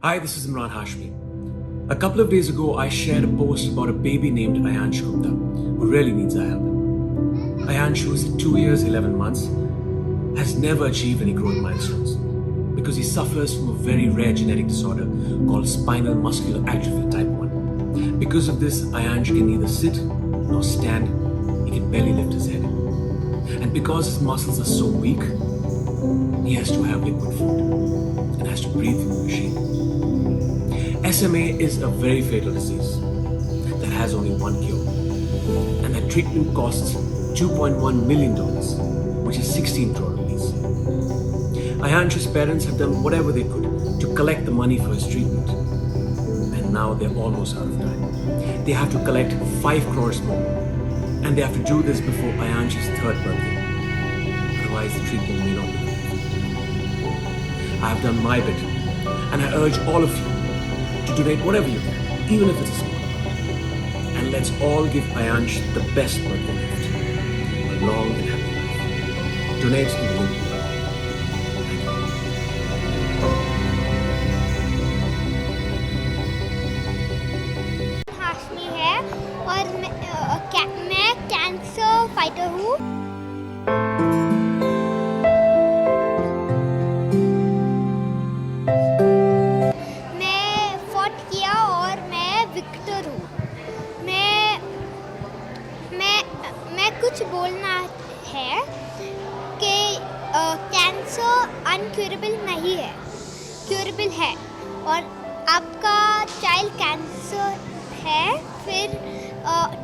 Hi, this is Emraan Hashmi. A couple of days ago, I shared a post about a baby named Ayansh Gupta who really needs our help. Ayansh, who is 2 years, 11 months, has never achieved any growth milestones because he suffers from a very rare genetic disorder called spinal muscular atrophy type 1. Because of this, Ayansh can neither sit nor stand, he can barely lift his head. And because his muscles are so weak, he has to have liquid food and has to breathe through the machine. SMA is a very fatal disease that has only one cure, and that treatment costs $2.1 million, which is 16 crore rupees. Ayansh's parents have done whatever they could to collect the money for his treatment, and now they're almost out of time. They have to collect 5 crores more, and they have to do this before Ayansh's 3rd birthday. Otherwise, the treatment may not be complete. I have done my bit, and I urge all of you to donate whatever you can, even if it's a small amount. And let's all give Ayansh the best birthday gift, a long and happy life. Donate to the link below. Hashmi है और मैं cancer fighter हूँ। मैं fought किया और मैं Victor हूँ। मैं कुछ बोलना है कि कैंसर अनक्यूरेबल नहीं है, क्यूरेबल है। और आपका चाइल्ड कैंसर है, फिर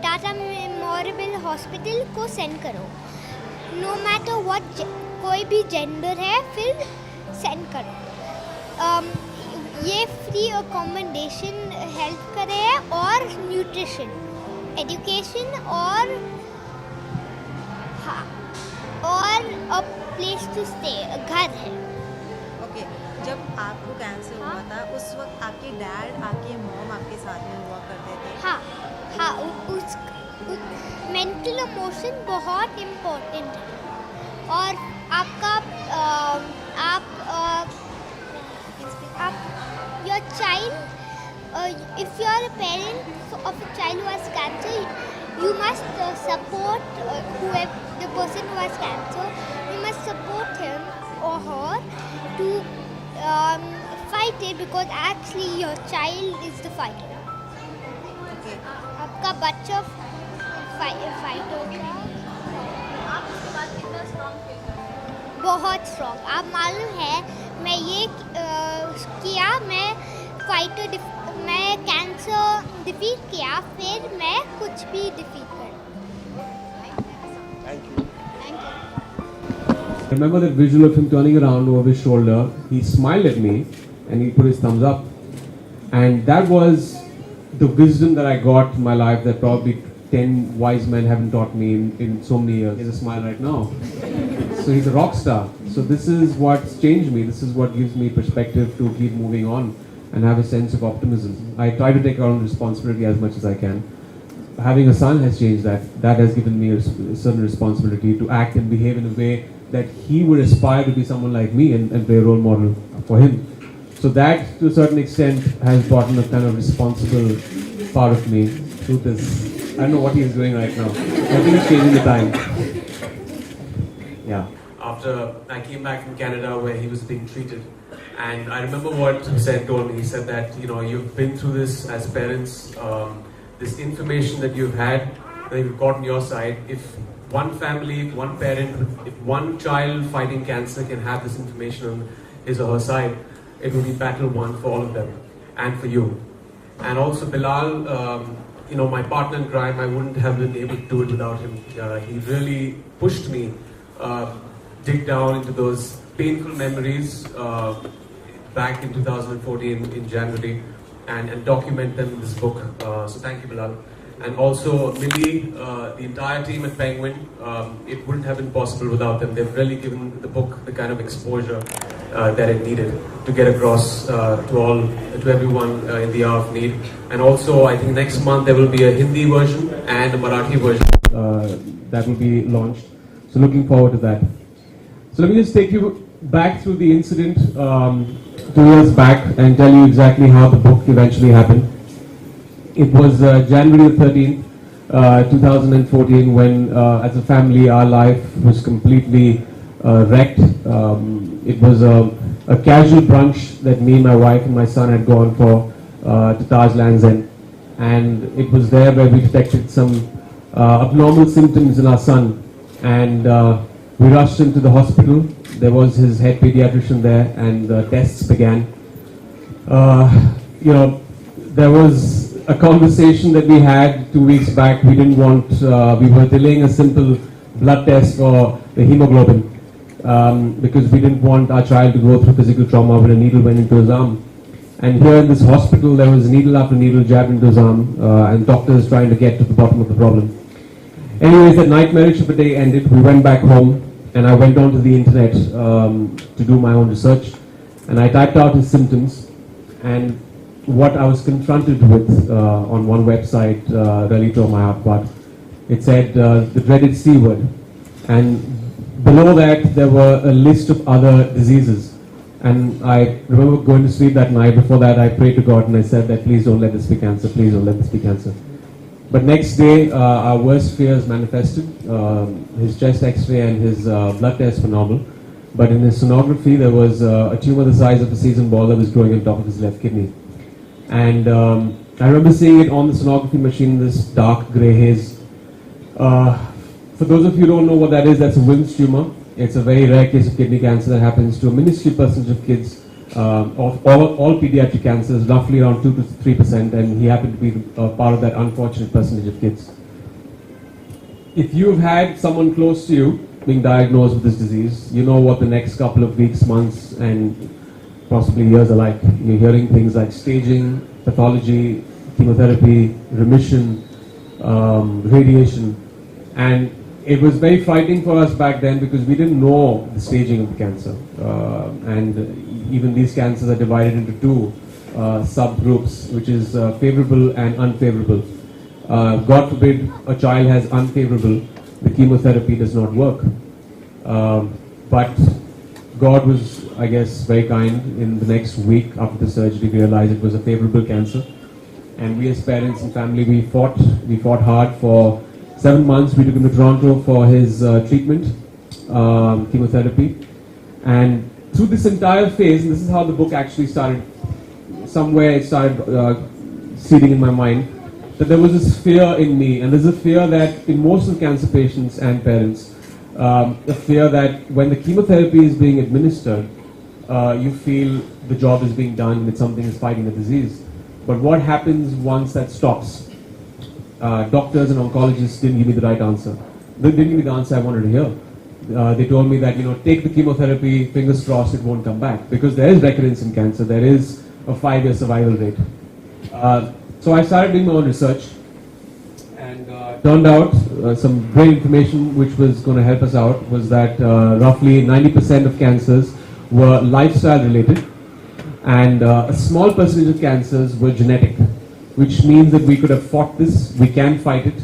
टाटा मेमोरियल हॉस्पिटल को सेंड करो। नो मैटर व्हाट, कोई भी जेंडर है, फिर सेंड करो। ये फ्री अकोमोडेशन हेल्प करे और न्यूट्रिशन, एजुकेशन और अ प्लेस टू स्टे, घर है। ओके, जब आपको कैंसर हुआ था उस वक्त आपके डैड, आपके मॉम आपके साथ में हुआ करते थे? हाँ, उस मेंटल इमोशन बहुत इम्पोर्टेंट है। और आपका your child, if you are a parent of a child who has cancer, you must support the person who has cancer. You must support him or her to fight it, because actually your child is the fighter. Okay, आपका बच्चा fight हो गया। आप उसके बाद कितना strong feel करते हैं? बहुत स्ट्रॉन्ग। आप मालूम है, मैं ये किया, मैं फाइटर, मैं कैंसर डिफीट किया, फिर मैं कुछ भी डिफीट कर। Thank you. Thank you. I remember that visual of him turning around over his shoulder. He smiled at me and he put his thumbs up. And that was the wisdom that I got in my life that probably 10 wise men haven't taught me in so many years. He has a smile right now. So he's a rock star. So this is what's changed me. This is what gives me perspective to keep moving on and have a sense of optimism. I try to take on responsibility as much as I can. Having a son has changed that. That has given me a certain responsibility to act and behave in a way that he would aspire to be someone like me and be a role model for him. So that, to a certain extent, has brought in a kind of responsible part of me through this. I don't know what he's doing right now. I think he's changing the time. Yeah. After I came back from Canada where he was being treated, and I remember what Hussain told me. He said that, you've been through this as parents, this information that you've had, that you've got on your side. If one family, one parent, if one child fighting cancer can have this information on his or her side, it will be battle won for all of them and for you. And also Bilal, my partner in crime, I wouldn't have been able to do it without him. He really pushed me dig down into those painful memories back in 2014 in January and document them in this book. So thank you, Bilal. And also Millie, the entire team at Penguin, it wouldn't have been possible without them. They've really given the book the kind of exposure that it needed to get across to everyone in the hour of need. And also, I think next month there will be a Hindi version and a Marathi version That will be launched. So looking forward to that. So let me just take you back through the incident 2 years back and tell you exactly how the book eventually happened. It was January the 13th, 2014, when as a family our life was completely wrecked. It was a casual brunch that me, my wife and my son had gone for to Taj Lands End. And it was there where we detected some abnormal symptoms in our son. And we rushed him to the hospital. There was his head pediatrician there, and tests began. There was a conversation that we had 2 weeks back. We didn't want, we were delaying a simple blood test for the hemoglobin because we didn't want our child to go through physical trauma when a needle went into his arm. And here in this hospital, there was needle after needle jabbed into his arm, and doctors trying to get to the bottom of the problem. Anyways, that nightmarish of a day ended. We went back home, and I went onto the internet to do my own research, and I typed out his symptoms, and what I was confronted with on one website really tore my heart apart. It said the dreaded C word, and below that there were a list of other diseases. And I remember going to sleep that night. Before that, I prayed to God and I said that please don't let this be cancer, please don't let this be cancer. But next day, our worst fears manifested. His chest x-ray and his blood tests were normal. But in his sonography, there was a tumor the size of a seasoned ball that was growing on top of his left kidney. And I remember seeing it on the sonography machine, this dark grey haze. For those of you who don't know what that is, that's a Wilms tumor. It's a very rare case of kidney cancer that happens to a minuscule percentage of kids. Of all pediatric cancers, roughly around 2 to 3%, and he happened to be part of that unfortunate percentage of kids. If you've had someone close to you being diagnosed with this disease, you know what the next couple of weeks, months, and possibly years are like. You're hearing things like staging, pathology, chemotherapy, remission, radiation, and it was very frightening for us back then because we didn't know the staging of the cancer. And even these cancers are divided into two subgroups, which is favorable and unfavorable. God forbid a child has unfavorable, the chemotherapy does not work. But God was, I guess, very kind. In the next week after the surgery, we realized it was a favorable cancer. And we as parents and family, we fought hard for 7 months. We took him to Toronto for his treatment, chemotherapy. And through this entire phase, and this is how the book actually started, somewhere it started seeding in my mind, that there was this fear in me, and there's a fear that in most of cancer patients and parents, a fear that when the chemotherapy is being administered, you feel the job is being done, that something is fighting the disease. But what happens once that stops? Doctors and oncologists didn't give me the right answer. They didn't give me the answer I wanted to hear. They told me that, take the chemotherapy, fingers crossed it won't come back. Because there is recurrence in cancer, there is a 5-year survival rate. So I started doing my own research, and turned out some great information which was going to help us out was that roughly 90% of cancers were lifestyle related, and a small percentage of cancers were genetic, which means that we could have fought this, we can fight it.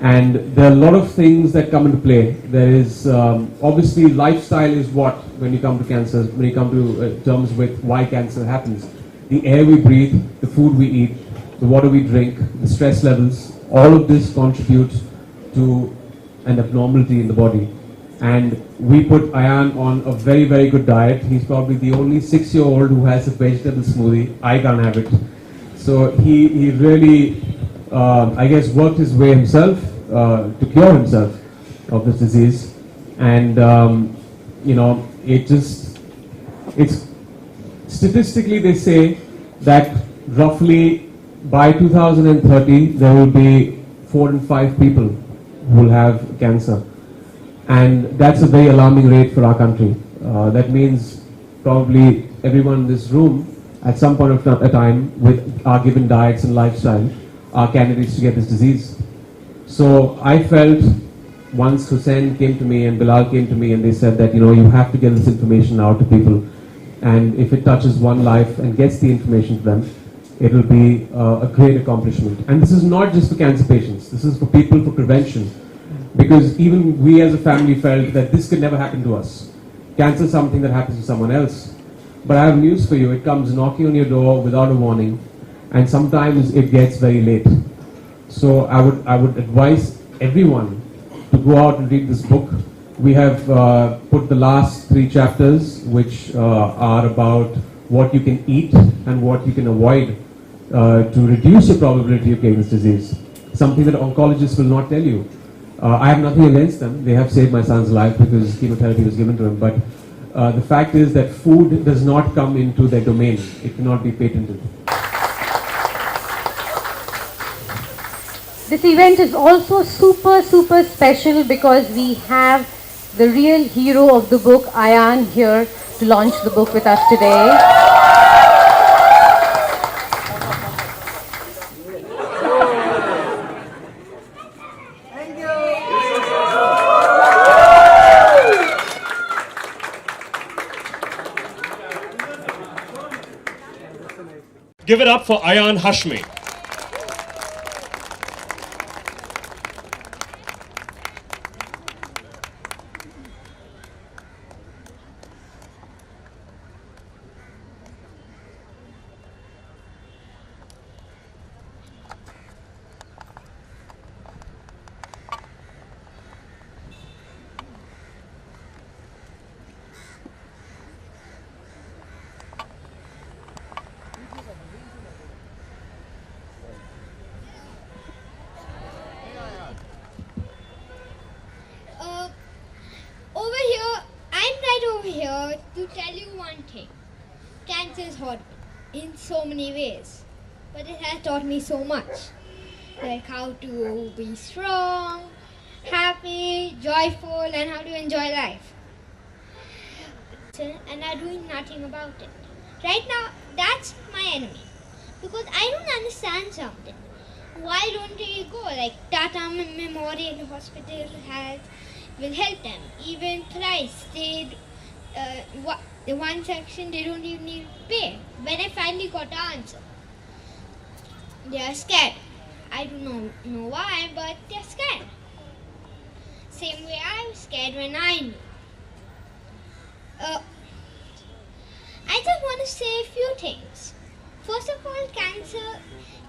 And there are a lot of things that come into play. There is, obviously, lifestyle is what, when you come to cancer, when you come to terms with why cancer happens. The air we breathe, the food we eat, the water we drink, the stress levels, all of this contributes to an abnormality in the body. And we put Ayan on a very, very good diet. He's probably the only 6-year-old who has a vegetable smoothie. I can't have it. So he really, I guess, worked his way himself to cure himself of this disease. And, it's statistically they say that roughly by 2030 there will be 4 in 5 people who will have cancer. And that's a very alarming rate for our country. That means probably everyone in this room at some point of a time with our given diets and lifestyle are candidates to get this disease. So I felt once Hussein came to me and Bilal came to me and they said that, you have to get this information out to people. And if it touches one life and gets the information to them, it will be a great accomplishment. And this is not just for cancer patients. This is for people, for prevention. Because even we as a family felt that this could never happen to us. cancer is something that happens to someone else. But I have news for you. It comes knocking on your door without a warning, and sometimes it gets very late. So I would advise everyone to go out and read this book. We have put the last 3 chapters, which are about what you can eat and what you can avoid to reduce your probability of getting this disease. Something that oncologists will not tell you. I have nothing against them. They have saved my son's life because chemotherapy was given to him. But the fact is that food does not come into their domain. It cannot be patented. This event is also super special because we have the real hero of the book, Ayan, here to launch the book with us today. Give it up for Ayan Hashmi. Here to tell you one thing. Cancer is horrible in so many ways, but it has taught me so much, like how to be strong, happy, joyful, and how to enjoy life. And are doing nothing about it. Right now, that's my enemy, because I don't understand something. Why don't they go? Like Tata Memorial Hospital will help them. Even Price, the one section they don't even need to pay. When I finally got the answer, they are scared. I don't know why, but they're scared. Same way I was scared when I knew. I just want to say a few things. First of all, cancer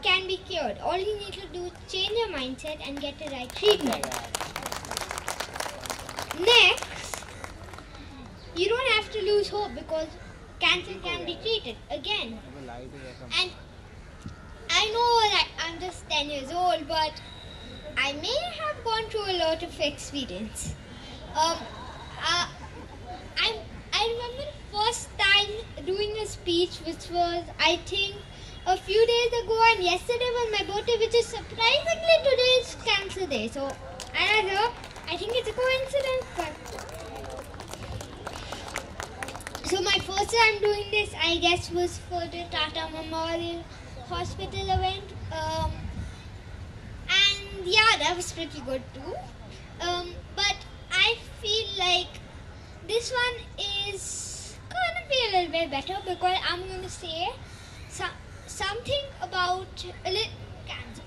can be cured. All you need to do is change your mindset and get the right treatment. Next, you don't have to lose hope because cancer can be treated again. And I know that I'm just 10 years old, but I may have gone through a lot of experience. I remember the first time doing a speech, which was, I think, a few days ago, and yesterday was my birthday, which is surprisingly today is Cancer Day. So, I think it's a coincidence, but... So my first time doing this, I guess, was for the Tata Memorial Hospital event. And yeah, that was pretty good too. But I feel like this one is gonna be a little bit better because I'm gonna say something about cancer.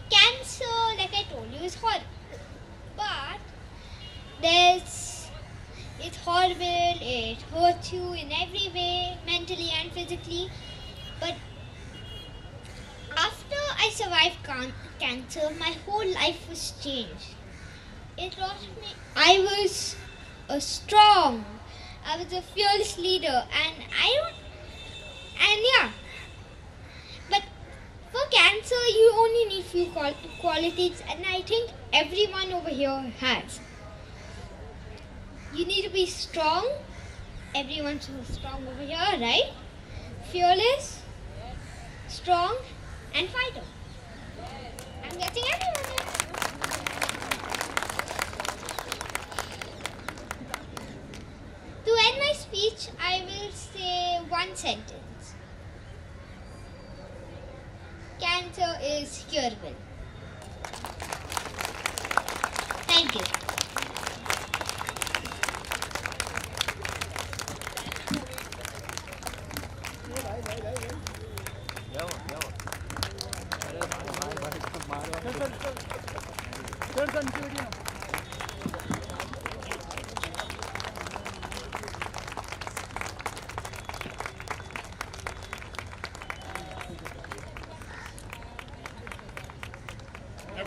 Cancer, like I told you, is horrible. But it's horrible, it hurts you in every way, mentally and physically. But after I survived cancer, my whole life was changed. It taught me I was strong, I was a fearless leader, but for cancer you only need few qualities, and I think everyone over here has. You need to be strong. Everyone's so strong over here, right? Fearless, strong, and fighter. I'm getting everyone here. To end my speech, I will say one sentence. Cancer is curable. Thank you.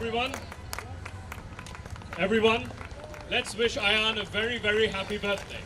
Everyone, let's wish Ayan a very, very happy birthday.